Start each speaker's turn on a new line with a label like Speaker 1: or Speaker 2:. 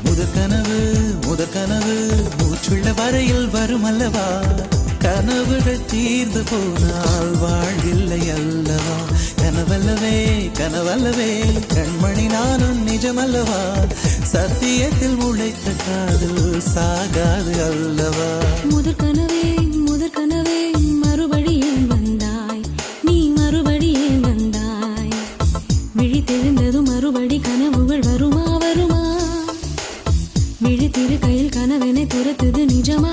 Speaker 1: முதற்கனவு மூச்சுள்ள வரையில் வரும் அல்லவா கனவுகள் தீர்ந்து போனால் வாழ்வில்லை அல்லவா கனவல்லவே கண்மணி நானும் நிஜமல்லவா சத்தியத்தில் முளைத்த காதல் சாகாது அல்லவா
Speaker 2: முதற்கனவே மறுபடியும் வந்தாய் நீ மறுபடியும் வந்தாய் விழித்தெழுந்ததும் மறுபடி கனவுகள் வருமா விழித்திரு கையில் கனவெனை துரத்துது நிஜமா